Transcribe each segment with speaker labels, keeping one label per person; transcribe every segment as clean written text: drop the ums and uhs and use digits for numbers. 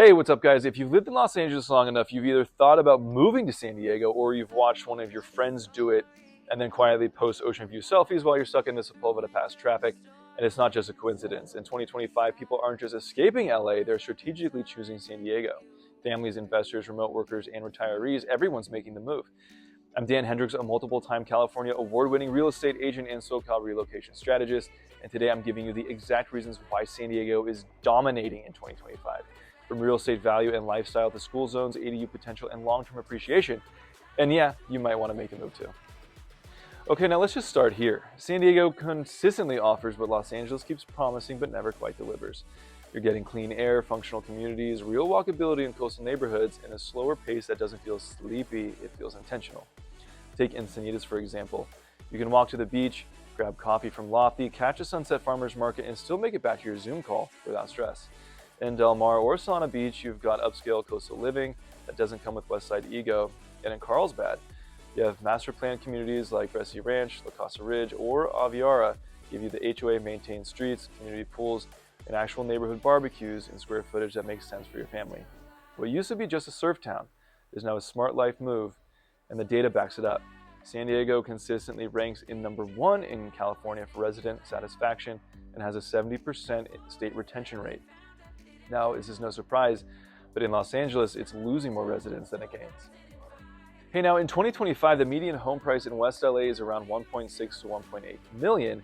Speaker 1: Hey, what's up, guys? If you've lived in Los Angeles long enough, you've either thought about moving to San Diego or you've watched one of your friends do it and then quietly post ocean view selfies while you're stuck in the Sepulveda Pass traffic. And it's not just a coincidence. In 2025, people aren't just escaping LA, they're strategically choosing San Diego. Families, investors, remote workers, and retirees, everyone's making the move. I'm Dan Hendricks, a multiple-time California award-winning real estate agent and SoCal relocation strategist. And today I'm giving you the exact reasons why San Diego is dominating in 2025. From real estate value and lifestyle to school zones, ADU potential, and long-term appreciation. And yeah, you might want to make the move too. Okay, now let's just start here. San Diego consistently offers what Los Angeles keeps promising but never quite delivers. You're getting clean air, functional communities, real walkability in coastal neighborhoods, and a slower pace that doesn't feel sleepy, it feels intentional. Take Encinitas, for example. You can walk to the beach, grab coffee from Lofty, catch a Sunset Farmers Market, and still make it back to your Zoom call without stress. In Del Mar or Sauna Beach, you've got upscale coastal living that doesn't come with Westside ego. And in Carlsbad, you have master planned communities like Bresci Ranch, La Casa Ridge, or Aviara give you the HOA maintained streets, community pools, and actual neighborhood barbecues in square footage that makes sense for your family. What used to be just a surf town is now a smart life move, and the data backs it up. San Diego consistently ranks in #1 in California for resident satisfaction and has a 70% state retention rate. Now, this is no surprise, but in Los Angeles, it's losing more residents than it gains. Hey, now in 2025, the median home price in West LA is around 1.6 to 1.8 million.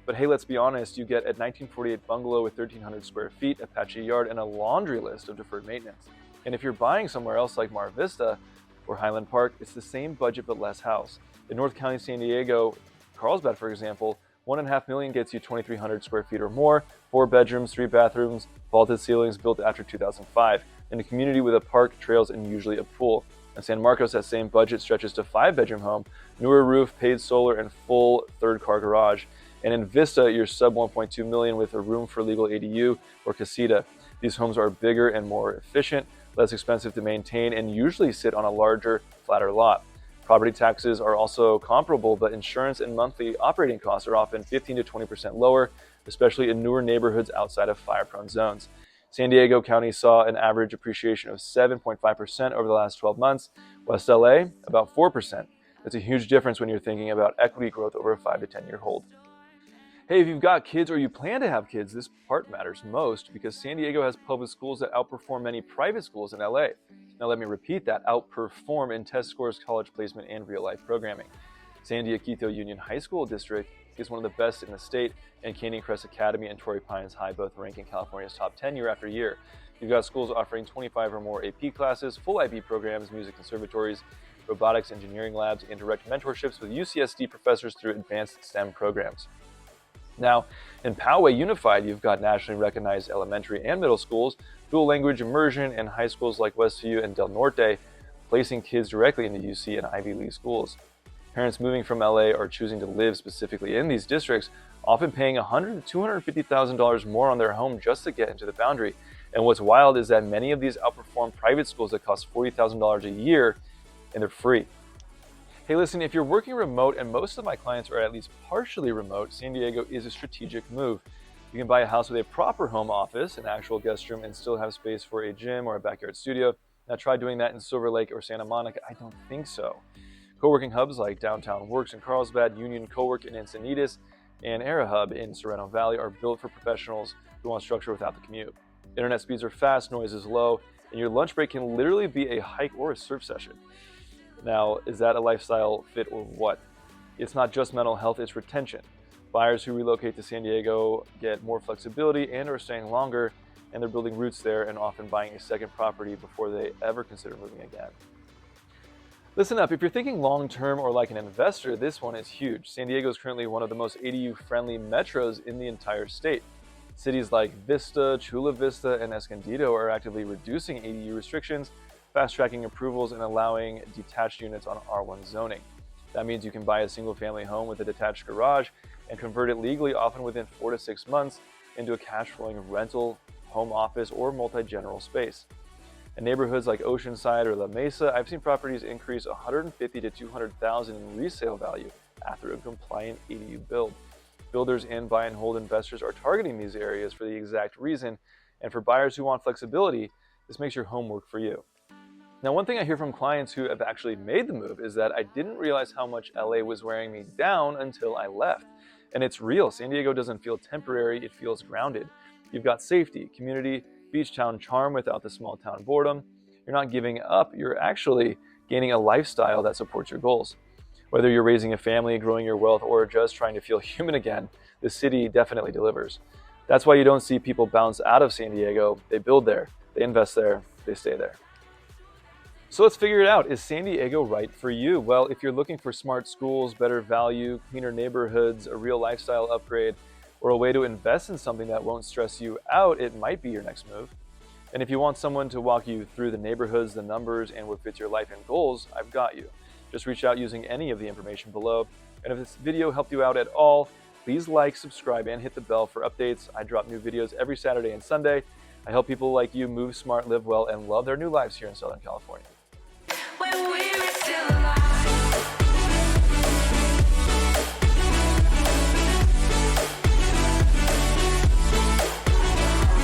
Speaker 1: But hey, let's be honest, you get a 1948 bungalow with 1,300 square feet, a patchy yard, and a laundry list of deferred maintenance. And if you're buying somewhere else like Mar Vista or Highland Park, it's the same budget but less house. In North County, San Diego, Carlsbad, for example, 1.5 million gets you 2,300 square feet or more, 4 bedrooms, 3 bathrooms, vaulted ceilings built after 2005, in a community with a park, trails, and usually a pool. In San Marcos, that same budget stretches to 5-bedroom home, newer roof, paid solar, and full third-car garage. And in Vista, you're sub 1.2 million with a room for legal ADU or casita. These homes are bigger and more efficient, less expensive to maintain, and usually sit on a larger, flatter lot. Property taxes are also comparable, but insurance and monthly operating costs are often 15 to 20% lower, especially in newer neighborhoods outside of fire-prone zones. San Diego County saw an average appreciation of 7.5% over the last 12 months. West LA, about 4%. That's a huge difference when you're thinking about equity growth over a 5 to 10 year hold. Hey, if you've got kids or you plan to have kids, this part matters most because San Diego has public schools that outperform many private schools in LA. Now let me repeat that, outperform in test scores, college placement, and real-life programming. San Diego Union High School District is one of the best in the state, and Canyon Crest Academy and Torrey Pines High both rank in California's top 10 year after year. You've got schools offering 25 or more AP classes, full IB programs, music conservatories, robotics, engineering labs, and direct mentorships with UCSD professors through advanced STEM programs. Now, in Poway Unified, you've got nationally recognized elementary and middle schools, dual language immersion, and high schools like Westview and Del Norte, placing kids directly into UC and Ivy League schools. Parents moving from LA are choosing to live specifically in these districts, often paying $100,000 to $250,000 more on their home just to get into the boundary. And what's wild is that many of these outperform private schools that cost $40,000 a year, and they're free. Hey, listen, if you're working remote, and most of my clients are at least partially remote, San Diego is a strategic move. You can buy a house with a proper home office, an actual guest room, and still have space for a gym or a backyard studio. Now try doing that in Silver Lake or Santa Monica. I don't think so. Co-working hubs like Downtown Works in Carlsbad, Union Co-work in Encinitas, and Era Hub in Sorrento Valley are built for professionals who want structure without the commute. Internet speeds are fast, noise is low, and your lunch break can literally be a hike or a surf session. Now, is that a lifestyle fit or what? It's not just mental health, it's retention. Buyers who relocate to San Diego get more flexibility and are staying longer, and they're building roots there and often buying a second property before they ever consider moving again. Listen up, if you're thinking long-term or like an investor, this one is huge. San Diego is currently one of the most ADU-friendly metros in the entire state. Cities like Vista, Chula Vista, and Escondido are actively reducing ADU restrictions, fast-tracking approvals, and allowing detached units on R1 zoning. That means you can buy a single-family home with a detached garage and convert it legally, often within 4 to 6 months, into a cash-flowing rental, home office, or multi-general space. In neighborhoods like Oceanside or La Mesa, I've seen properties increase $150,000 to $200,000 in resale value after a compliant ADU build. Builders and buy and hold investors are targeting these areas for the exact reason, and for buyers who want flexibility, This makes your home work for you. Now, one thing I hear from clients who have actually made the move is that I didn't realize how much LA was wearing me down until I left. And it's real. San Diego doesn't feel temporary, it feels grounded. You've got safety, community, beach town charm without the small town boredom. You're not giving up, you're actually gaining a lifestyle that supports your goals. Whether you're raising a family, growing your wealth, or just trying to feel human again, the city definitely delivers. That's why you don't see people bounce out of San Diego. They build there, they invest there, they stay there. So let's figure it out. Is San Diego right for you? Well, if you're looking for smart schools, better value, cleaner neighborhoods, a real lifestyle upgrade, or a way to invest in something that won't stress you out, it might be your next move. And if you want someone to walk you through the neighborhoods, the numbers, and what fits your life and goals, I've got you. Just reach out using any of the information below. And if this video helped you out at all, please like, subscribe, and hit the bell for updates. I drop new videos every Saturday and Sunday. I help people like you move smart, live well, and love their new lives here in Southern California.